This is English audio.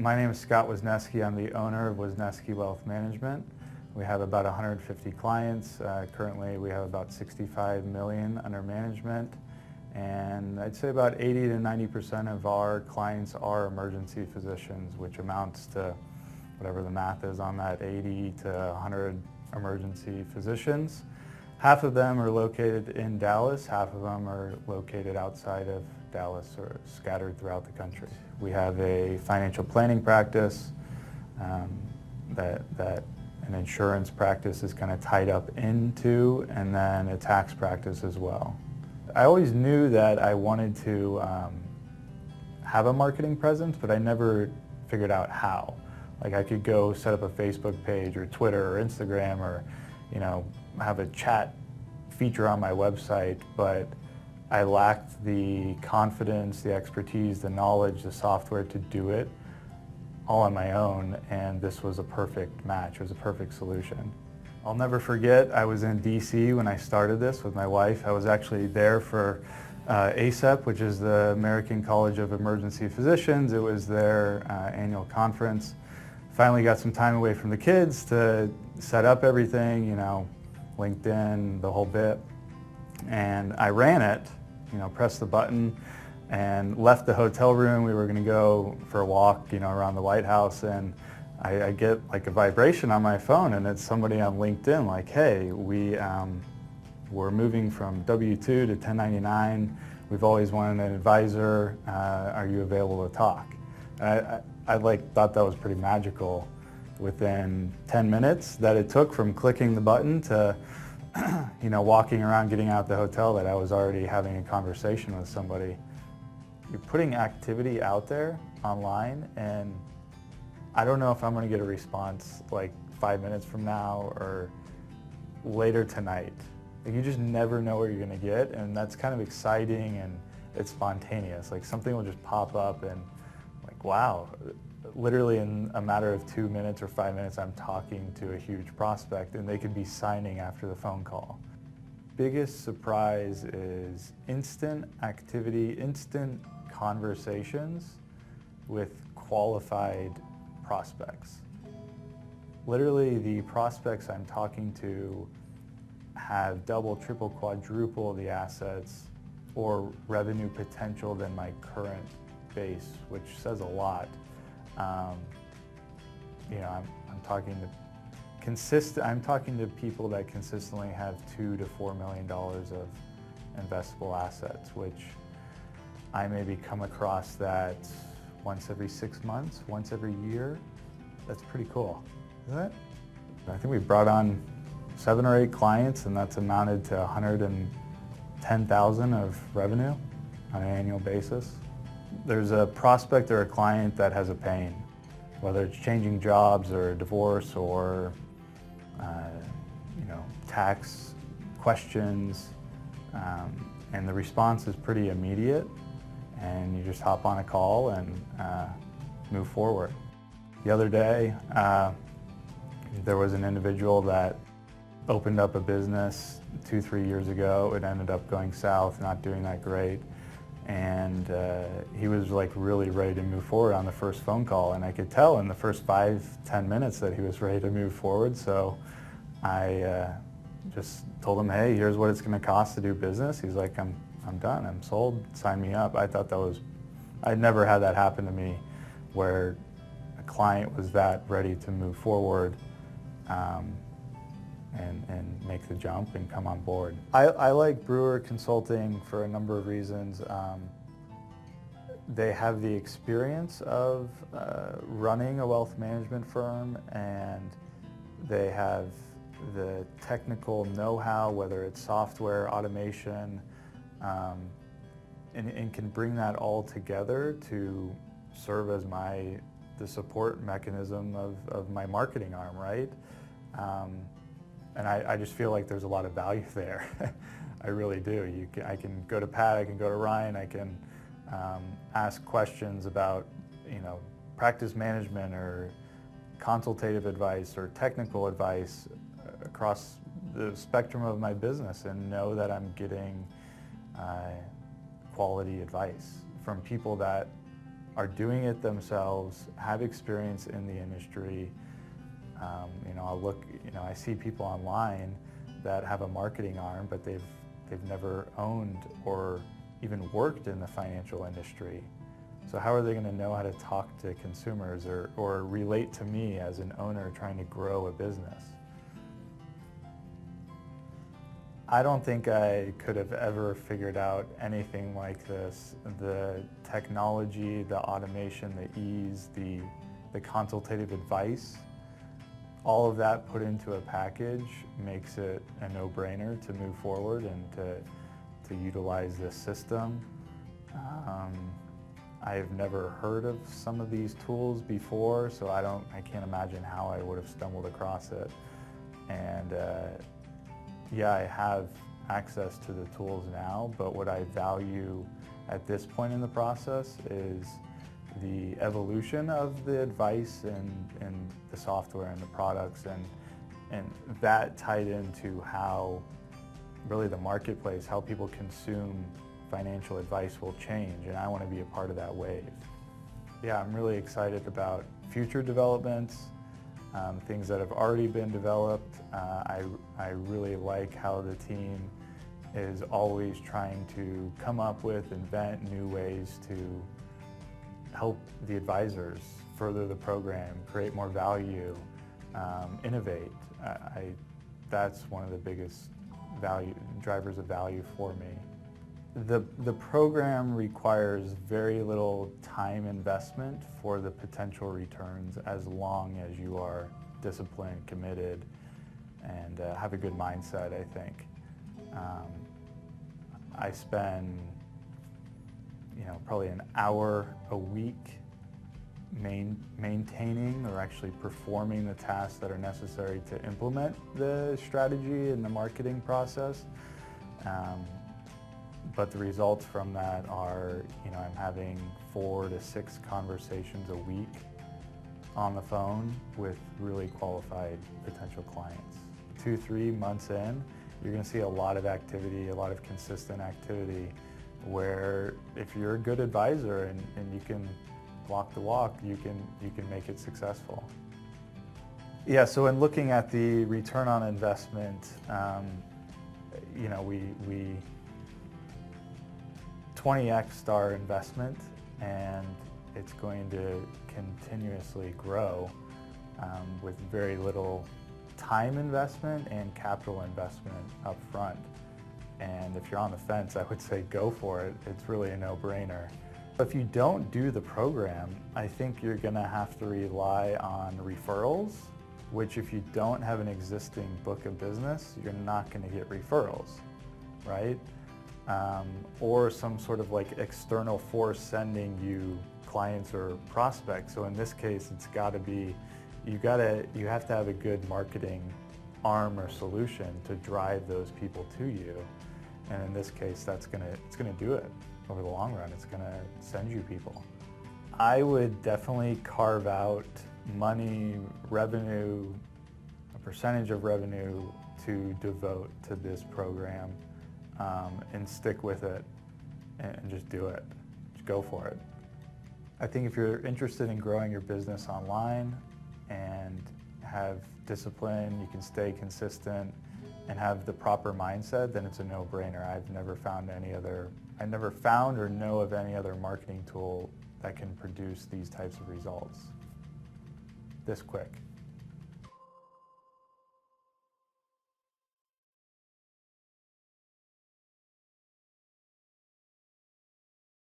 My name is Scott Wisniewski. I'm the owner of Wisniewski Wealth Management. We have about 150 clients. Currently we have about 65 million under management, and I'd say about 80 to 90% of our clients are emergency physicians, which amounts to whatever the math is on that, 80 to 100 emergency physicians. Half of them are located in Dallas, half of them are located outside of Dallas or scattered throughout the country. We have a financial planning practice that an insurance practice is kind of tied up into, and then a tax practice as well. I always knew that I wanted to have a marketing presence, but I never figured out how. Like, I could go set up a Facebook page or Twitter or Instagram, or have a chat feature on my website, but I lacked the confidence, the expertise, the knowledge, the software to do it all on my own, and this was a perfect match. It was a perfect solution. I'll never forget, I was in DC when I started this with my wife. I was actually there for ACEP, which is the American College of Emergency Physicians. It was their annual conference. Finally got some time away from the kids to set up everything, LinkedIn, the whole bit. And I ran it, pressed the button and left the hotel room. We were going to go for a walk, around the White House, and I get like a vibration on my phone, and it's somebody on LinkedIn like, hey, we're moving from W-2 to 1099. We've always wanted an advisor. Are you available to talk? I thought that was pretty magical. Within 10 minutes that it took from clicking the button to walking around, getting out of the hotel, that I was already having a conversation with somebody. You're putting activity out there online, and I don't know if I'm going to get a response like 5 minutes from now or later tonight. Like, you just never know what you're going to get, and that's kind of exciting, and it's spontaneous. Like, something will just pop up, and like, wow, literally in a matter of 2 minutes or 5 minutes, I'm talking to a huge prospect, and they could be signing after the phone call. Biggest surprise is instant activity, instant conversations with qualified prospects. Literally, the prospects I'm talking to have double, triple, quadruple the assets or revenue potential than my current base, which says a lot. I'm talking to people that consistently have $2 to $4 million of investable assets, which I maybe come across that once every 6 months, once every year. That's pretty cool, isn't it? I think we brought on 7 or 8 clients, and that's amounted to $110,000 of revenue on an annual basis. There's a prospect or a client that has a pain, whether it's changing jobs or a divorce or tax questions, and the response is pretty immediate, and you just hop on a call and move forward. The other day, there was an individual that opened up a business 2-3 years ago. It ended up going south, not doing that great. And he was like really ready to move forward on the first phone call, and I could tell in the first 5-10 minutes that he was ready to move forward. So I just told him, hey, here's what it's going to cost to do business. He's like, I'm done, I'm sold, sign me up. I thought I'd never had that happen to me, where a client was that ready to move forward and make the jump and come on board. I like Brewer Consulting for a number of reasons. They have the experience of running a wealth management firm, and they have the technical know-how, whether it's software, automation, and can bring that all together to serve as the support mechanism of my marketing arm, right? And I just feel like there's a lot of value there. I really do. I can go to Pat, I can go to Ryan, I can ask questions about practice management or consultative advice or technical advice across the spectrum of my business, and know that I'm getting quality advice from people that are doing it themselves, have experience in the industry. I see people online that have a marketing arm, but they've never owned or even worked in the financial industry. So how are they going to know how to talk to consumers or relate to me as an owner trying to grow a business? I don't think I could have ever figured out anything like this. The technology, the automation, the ease, the consultative advice, all of that put into a package makes it a no-brainer to move forward and to utilize this system. I've never heard of some of these tools before, so I can't imagine how I would have stumbled across it. And yeah, I have access to the tools now, but what I value at this point in the process is the evolution of the advice and the software and the products, and that tied into how really the marketplace, how people consume financial advice will change, and I want to be a part of that wave. Yeah, I'm really excited about future developments, things that have already been developed. I really like how the team is always trying to come up with, invent new ways to help the advisors further the program, create more value, innovate. That's one of the biggest drivers of value for me. The program requires very little time investment for the potential returns as long as you are disciplined, committed, and have a good mindset, I think. I spend probably an hour a week maintaining or actually performing the tasks that are necessary to implement the strategy and the marketing process. But the results from that are, I'm having 4 to 6 conversations a week on the phone with really qualified potential clients. 2-3 months in, you're going to see a lot of activity, a lot of consistent activity, where if you're a good advisor and you can walk the walk, you can make it successful. Yeah, so in looking at the return on investment, we 20x our investment, and it's going to continuously grow with very little time investment and capital investment up front. And if you're on the fence, I would say go for it. It's really a no-brainer. If you don't do the program, I think you're going to have to rely on referrals, which if you don't have an existing book of business, you're not going to get referrals, right? Or some sort of like external force sending you clients or prospects. So in this case, it's got to be, you have to have a good marketing arm or solution to drive those people to you. And in this case, it's gonna do it over the long run. It's gonna send you people. I would definitely carve out money, revenue, a percentage of revenue to devote to this program, and stick with it and just do it. Just go for it. I think if you're interested in growing your business online and have discipline, you can stay consistent and have the proper mindset, then it's a no-brainer. I never found or know of any other marketing tool that can produce these types of results this quick.